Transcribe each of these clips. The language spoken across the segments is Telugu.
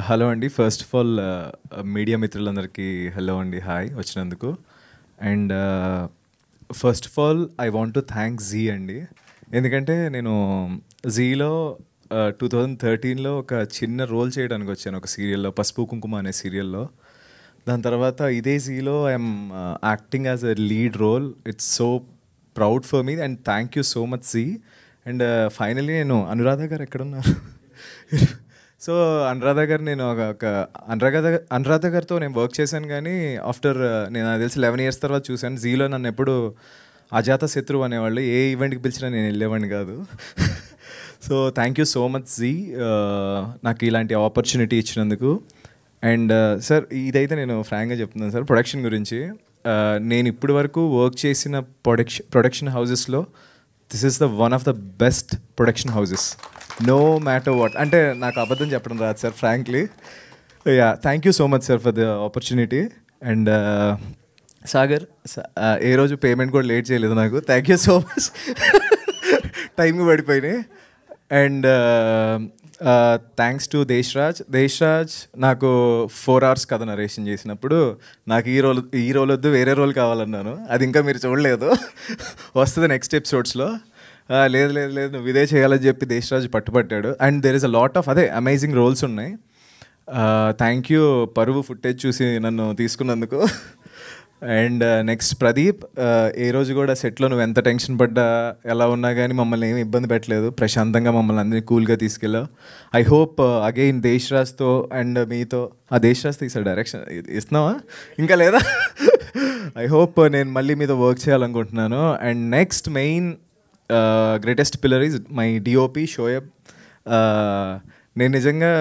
హలో అండి. ఫస్ట్ ఆఫ్ ఆల్ మీడియా మిత్రులందరికీ హలో అండి, హాయ్ వచ్చినందుకు. And first of all I want to thank ji అండి. ఎందుకంటే నేను జీలో 2013లో ఒక చిన్న రోల్ చేయడానికి వచ్చాను ఒక సీరియల్లో, పసుపు కుంకుమ అనే సీరియల్లో. దాని తర్వాత ఇదే జీలో I'm acting as a lead role. It's so proud for me and thank you so much Zee. And finally నేను అనురాధ గారు ఎక్కడున్నారు? సో అనురాధ గారు, నేను ఒక అనురాధ గారితో నేను వర్క్ చేశాను, కానీ ఆఫ్టర్ నేను నాకు తెలిసి 11 years తర్వాత చూశాను. జీలో నన్ను ఎప్పుడు అజాత శత్రువు అనేవాళ్ళు, ఏ ఈవెంట్కి పిలిచినా నేను వెళ్ళేవాడిని కాదు. So thank you so much ji, నాకు ఇలాంటి ఆపర్చునిటీ ఇచ్చినందుకు. అండ్ సార్, ఇదైతే నేను ఫ్రాంక్గా చెప్తున్నాను సార్, ప్రొడక్షన్ గురించి. నేను ఇప్పటి వరకు వర్క్ చేసిన ప్రొడక్షన్ హౌజెస్లో this is the one of the best production houses, no matter what. అంటే నాకు అబద్ధం చెప్పడం రాదు sir, frankly. Yeah, thank you so much sir for the opportunity. And Sagar, ఏ రోజు పేమెంట్ కూడా లేట్ చేయలేదు నాకు, థ్యాంక్ యూ సో మచ్. టైంకి పడిపోయినాయి. అండ్ థ్యాంక్స్ టు దేశ్రాజ్ నాకు 4 hours కథ నరేషన్ చేసినప్పుడు నాకు ఈ రోల్ వద్దు, వేరే రోల్ కావాలన్నాను. అది ఇంకా మీరు చూడలేదు, వస్తుంది నెక్స్ట్ ఎపిసోడ్స్లో. లేదు లేదు లేదు, నువ్వు ఇదే చేయాలని చెప్పి దేశ్రాజ్ పట్టుపట్టాడు. And there is a lot of amazing roles ఉన్నాయి. థ్యాంక్ యూ పరువు ఫుటేజ్ చూసి నన్ను తీసుకున్నందుకు. అండ్ నెక్స్ట్ ప్రదీప్, ఏ రోజు కూడా సెట్లో నువ్వు ఎంత టెన్షన్ పడ్డా ఎలా ఉన్నా కానీ మమ్మల్ని ఏమి ఇబ్బంది పెట్టలేదు, ప్రశాంతంగా మమ్మల్ని అందరినీ కూల్గా తీసుకెళ్ళావు. ఐ హోప్ అగైన్ దేశ్రాజ్తో అండ్ మీతో, ఆ దేశ్రాజ్తో ఈసారి డైరెక్షన్ ఇస్తున్నావా ఇంకా లేదా? ఐ హోప్ నేను మళ్ళీ మీతో వర్క్ చేయాలనుకుంటున్నాను. And next main greatest pillar is my DOP Shoaib. నేను నిజంగా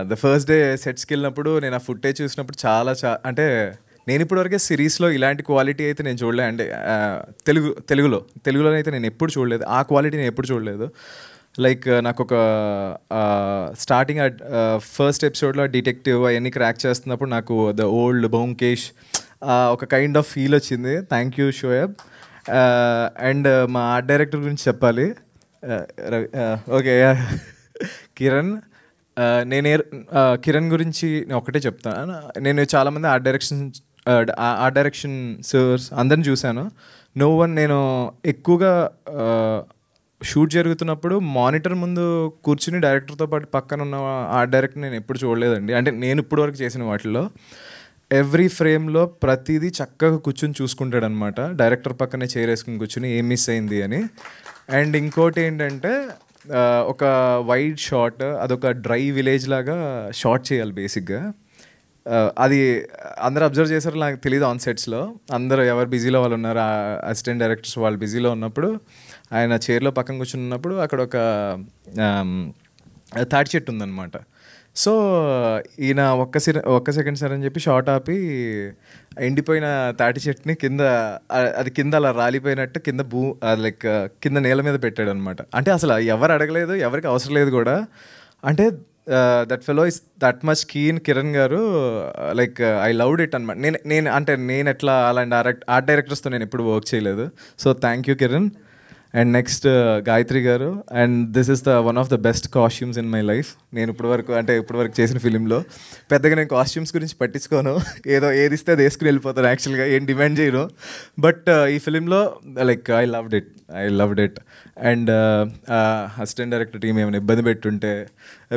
ద ఫస్ట్ డే సెట్స్కి వెళ్ళినప్పుడు నేను ఆ ఫుటేజ్ చూసినప్పుడు అంటే నేను ఇప్పటివరకే సిరీస్లో ఇలాంటి క్వాలిటీ అయితే నేను చూడలేదు. అంటే తెలుగులో అయితే నేను ఎప్పుడు చూడలేదు, ఆ క్వాలిటీ నేను ఎప్పుడు చూడలేదు. లైక్ నాకు ఒక స్టార్టింగ్ ఫస్ట్ ఎపిసోడ్లో డిటెక్టివ్ అవన్నీ క్రాక్ చేస్తున్నప్పుడు నాకు ద ఓల్డ్ బొంకేష్ ఒక కైండ్ ఆఫ్ ఫీల్ వచ్చింది. Thank you Shoaib. అండ్ మా ఆర్ట్ డైరెక్టర్ గురించి చెప్పాలి. ఓకే, కిరణ్. కిరణ్ గురించి నేను ఒకటే చెప్తాను. నేను చాలామంది ఆర్ట్ డైరెక్షన్ సర్స్ అందరిని చూశాను. నేను ఎక్కువగా షూట్ జరుగుతున్నప్పుడు మానిటర్ ముందు కూర్చుని డైరెక్టర్తో పాటు పక్కన ఉన్న ఆర్ట్ డైరెక్టర్ నేను ఎప్పుడు చూడలేదండి. అంటే నేను ఇప్పుడు వరకు చేసిన వాటిల్లో ఎవ్రీ ఫ్రేమ్లో ప్రతిదీ చక్కగా కూర్చుని చూసుకుంటాడు అనమాట. డైరెక్టర్ పక్కనే చేరేసుకుని కూర్చుని ఏం మిస్ అయింది అని. అండ్ ఇంకోటి ఏంటంటే, ఒక వైడ్ షాట్, అదొక డ్రై విలేజ్ లాగా షాట్ చేయాలి బేసిక్గా. అది అందరూ అబ్జర్వ్ చేశారో నాకు తెలియదు. ఆన్ సెట్స్లో అందరూ ఎవరు బిజీలో వాళ్ళు ఉన్నారు, అసిస్టెంట్ డైరెక్టర్స్ వాళ్ళు బిజీలో ఉన్నప్పుడు ఆయన చైర్లో పక్కన కూర్చున్నప్పుడు అక్కడ ఒక తాటి చెట్టు ఉందన్నమాట. సో ఈయన ఒక్క సెకండ్ సార్ అని చెప్పి షార్ట్ ఆపి ఎండిపోయిన తాటి చెట్టుని కింద అలా రాలిపోయినట్టు లైక్ కింద నేల మీద పెట్టాడు అనమాట. అంటే అసలు ఎవరు అడగలేదు, ఎవరికి అవసరం లేదు కూడా. అంటే that fellow is that much keen Kiran garu. Like I loved it అనమాట. నేను ఎట్లా అలాంటి ఆర్ట్ డైరెక్టర్స్తో నేను ఎప్పుడు వర్క్ చేయలేదు. So thank you Kiran. And next Gayatri garu. And this is the one of the best costumes in my life. నేను ఇప్పటివరకు చేసిన ఫిలింలో పెద్దగా నేను కాస్ట్యూమ్స్ గురించి పట్టించుకోను, ఏది ఇస్తే అది వేసుకుని వెళ్ళిపోతాను, యాక్చువల్గా ఏం డిమాండ్ చేయను. బట్ ఈ ఫిలింలో like I loved it. And assistant director team ఏమైనా ఇబ్బంది పెట్టుంటే,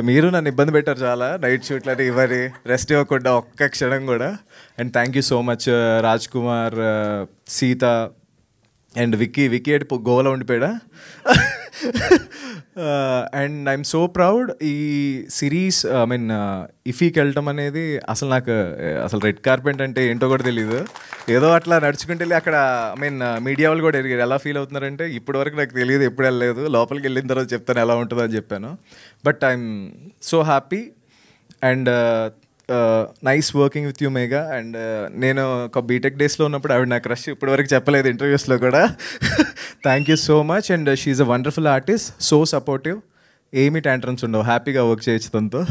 మీరు నన్ను ఇబ్బంది పెట్టారు చాలా, నైట్ షూట్లు అంటే ఇవ్వరి రెస్ట్ ఇవ్వకుండా ఒక్క క్షణం కూడా. And thank you so much Raj Kumar, Sita and Vicky ఎటు గోవాలో ఉండిపోయాడా. And I'm so proud. ఈ సిరీస్ ఇఫీకి వెళ్ళటం అనేది నాకు అసలు రెడ్ కార్పెట్ అంటే ఏంటో కూడా తెలీదు. ఏదో అట్లా నడుచుకుంటూ వెళ్ళి అక్కడ మీడియా వాళ్ళు కూడా ఎరిగారు ఎలా ఫీల్ అవుతున్నారంటే. ఇప్పటివరకు నాకు తెలియదు, ఎప్పుడు వెళ్ళలేదు, లోపలికి వెళ్ళిన తర్వాత చెప్తాను ఎలా ఉంటుందో అని చెప్పాను. But I'm so happy and nice working with you Megha. And నేను ఒక బీటెక్ డేస్లో ఉన్నప్పుడు ఆవిడ నా క్రష్, ఇప్పటివరకు చెప్పలేదు ఇంటర్వ్యూస్లో కూడా. Thank you so much. And she a wonderful artist, so supportive, ఏమీ ట్యాంట్రమ్స్ ఉండవు, హ్యాపీగా వర్క్ చేయొచ్చు తనతో.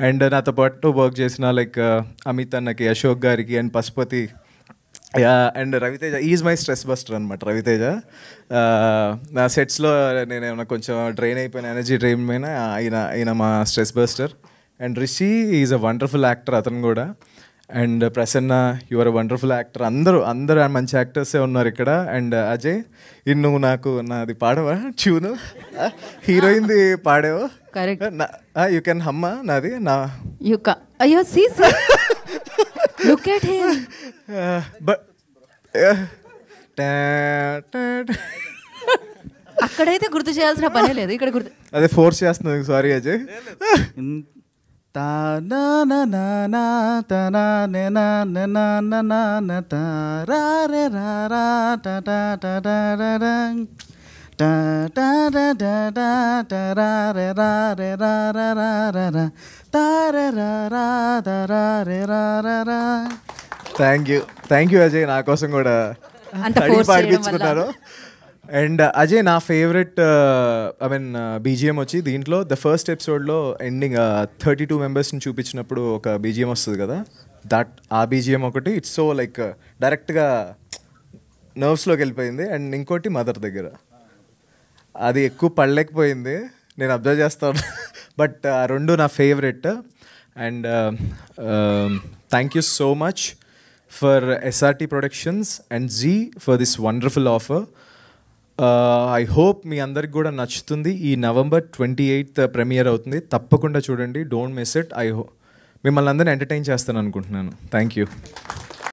అండ్ నాతో పాటు వర్క్ చేసిన లైక్ అమిత్ అన్నకి, అశోక్ గారికి and Pashupati yeah and Raviteja is my stress buster అనమాట. రవితేజ నా సెట్స్లో నేను ఏమైనా కొంచెం డ్రైన్ అయిపోయిన ఎనర్జీ డ్రైన్ అయినా ఈయన మా stress buster. And Rishi is a wonderful actor అతను కూడా. And Prasanna your a wonderful actor. అందరూ మంచి యాక్టర్సే ఉన్నారు ఇక్కడ. అండ్ అజయ్ నువ్వు నాది పాడవా ట్యూను? హీరోయిన్ది పాడావు. యూ కెన్ హమ్మా నాది అయ్యో లుక్ ఎట్ హిమ్. బట్ అక్కడైతే గుర్తు చేయాల్సిన పనే లేదు, ఇక్కడ గుర్తు. అదే ఫోర్స్ చేస్తున్నాను, sorry Ajay. Thank you Ajay, నా కోసం కూడా పాడిపించుకున్నారు. అండ్ అజయ్ నా ఫేవరెట్ బీజిఎం వచ్చి దీంట్లో ద ఫస్ట్ ఎపిసోడ్లో ఎండింగ్ 32 మెంబర్స్ని చూపించినప్పుడు ఒక బీజిఎం వస్తుంది కదా, ఆ బీజిఎం ఒకటి ఇట్స్ సో లైక్ డైరెక్ట్గా నర్వ్స్లోకి వెళ్ళిపోయింది. అండ్ ఇంకోటి మదర్ దగ్గర అది ఎక్కువ పడలేకపోయింది, నేను అబ్జర్వ్ చేస్తాను. బట్ ఆ రెండు నా favourite. And thank you so much for SRT productions and Zee for this wonderful offer. I hope మీ అందరికి కూడా నచ్చుతుంది. ఈ November 28th ప్రీమియర్ అవుతుంది, తప్పకుండా చూడండి, డోంట్ మిస్ ఇట్. మిమ్మల్ని అందరినీ ఎంటర్టైన్ చేస్తాను అనుకుంటున్నాను. Thank you.